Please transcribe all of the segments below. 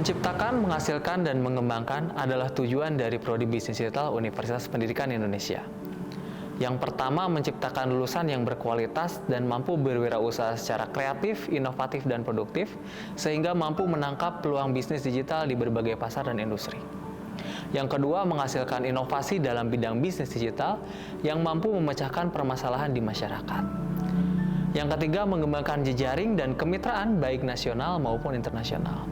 Menciptakan, menghasilkan, dan mengembangkan adalah tujuan dari Prodi Bisnis Digital Universitas Pendidikan Indonesia. Yang pertama, menciptakan lulusan yang berkualitas dan mampu berwirausaha secara kreatif, inovatif, dan produktif, sehingga mampu menangkap peluang bisnis digital di berbagai pasar dan industri. Yang kedua, menghasilkan inovasi dalam bidang bisnis digital yang mampu memecahkan permasalahan di masyarakat. Yang ketiga, mengembangkan jejaring dan kemitraan baik nasional maupun internasional.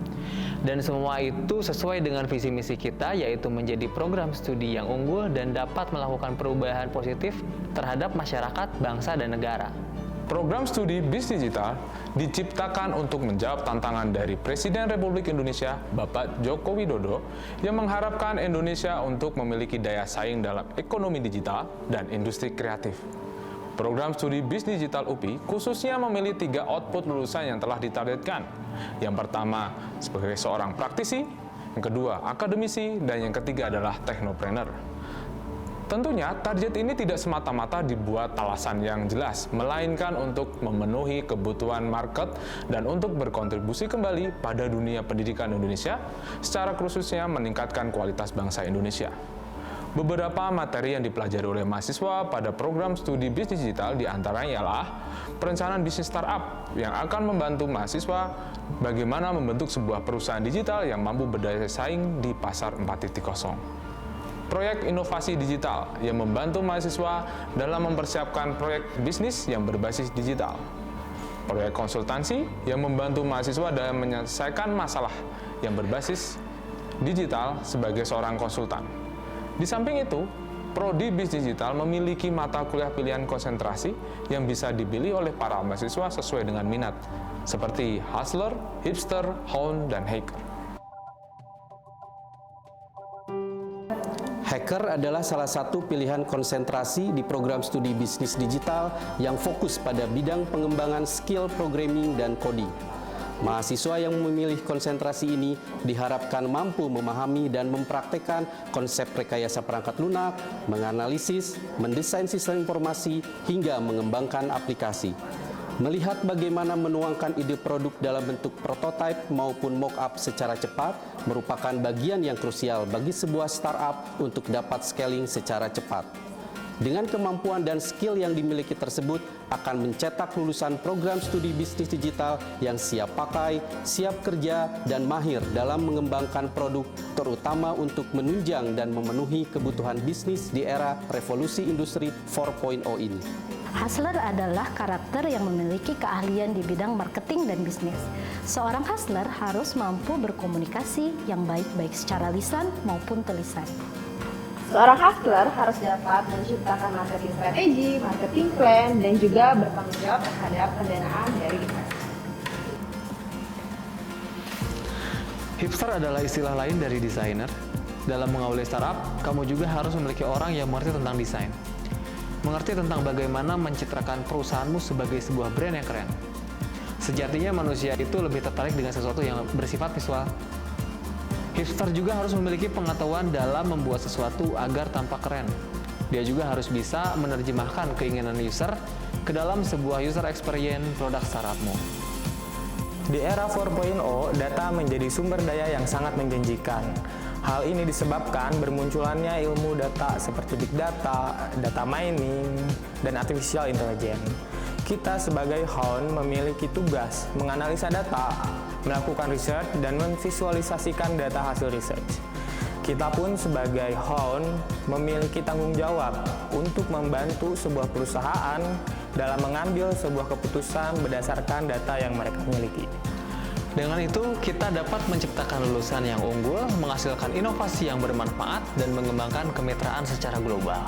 Dan semua itu sesuai dengan visi misi kita, yaitu menjadi program studi yang unggul dan dapat melakukan perubahan positif terhadap masyarakat, bangsa, dan negara. Program studi Bisnis Digital diciptakan untuk menjawab tantangan dari Presiden Republik Indonesia, Bapak Joko Widodo, yang mengharapkan Indonesia untuk memiliki daya saing dalam ekonomi digital dan industri kreatif. Program studi Bisnis Digital UPI khususnya memilih 3 output lulusan yang telah ditargetkan. Yang pertama, sebagai seorang praktisi, yang kedua, akademisi, dan yang ketiga adalah teknopreneur. Tentunya, target ini tidak semata-mata dibuat alasan yang jelas, melainkan untuk memenuhi kebutuhan market dan untuk berkontribusi kembali pada dunia pendidikan Indonesia, secara khususnya meningkatkan kualitas bangsa Indonesia. Beberapa materi yang dipelajari oleh mahasiswa pada program studi bisnis digital diantaranya ialah perencanaan bisnis startup yang akan membantu mahasiswa bagaimana membentuk sebuah perusahaan digital yang mampu berdaya saing di pasar 4.0. Proyek inovasi digital yang membantu mahasiswa dalam mempersiapkan proyek bisnis yang berbasis digital. Proyek konsultansi yang membantu mahasiswa dalam menyelesaikan masalah yang berbasis digital sebagai seorang konsultan. Di samping itu, Prodi Bisnis Digital memiliki mata kuliah pilihan konsentrasi yang bisa dipilih oleh para mahasiswa sesuai dengan minat, seperti Hustler, Hipster, Hound, dan Hacker. Hacker adalah salah satu pilihan konsentrasi di program studi bisnis digital yang fokus pada bidang pengembangan skill programming dan coding. Mahasiswa yang memilih konsentrasi ini diharapkan mampu memahami dan mempraktekkan konsep rekayasa perangkat lunak, menganalisis, mendesain sistem informasi, hingga mengembangkan aplikasi. Melihat bagaimana menuangkan ide produk dalam bentuk prototipe maupun mock-up secara cepat merupakan bagian yang krusial bagi sebuah startup untuk dapat scaling secara cepat. Dengan kemampuan dan skill yang dimiliki tersebut akan mencetak lulusan program studi bisnis digital yang siap pakai, siap kerja, dan mahir dalam mengembangkan produk, terutama untuk menunjang dan memenuhi kebutuhan bisnis di era revolusi industri 4.0 ini. Hustler adalah karakter yang memiliki keahlian di bidang marketing dan bisnis. Seorang hustler harus mampu berkomunikasi yang baik-baik secara lisan maupun tulisan. Seorang hustler harus dapat menciptakan marketing strategi, marketing plan, dan juga bertanggung jawab terhadap pendanaan dari investor. Hipster adalah istilah lain dari desainer. Dalam mengawali startup, kamu juga harus memiliki orang yang mengerti tentang desain. Mengerti tentang bagaimana mencitrakan perusahaanmu sebagai sebuah brand yang keren. Sejatinya manusia itu lebih tertarik dengan sesuatu yang bersifat visual. Hipster juga harus memiliki pengetahuan dalam membuat sesuatu agar tampak keren. Dia juga harus bisa menerjemahkan keinginan user ke dalam sebuah user experience produk startupmu. Di era 4.0, data menjadi sumber daya yang sangat menjanjikan. Hal ini disebabkan bermunculannya ilmu data seperti big data, data mining, dan artificial intelligence. Kita sebagai Hound memiliki tugas menganalisa data, melakukan riset, dan memvisualisasikan data hasil research. Kita pun sebagai Hound memiliki tanggung jawab untuk membantu sebuah perusahaan dalam mengambil sebuah keputusan berdasarkan data yang mereka miliki. Dengan itu, kita dapat menciptakan lulusan yang unggul, menghasilkan inovasi yang bermanfaat, dan mengembangkan kemitraan secara global.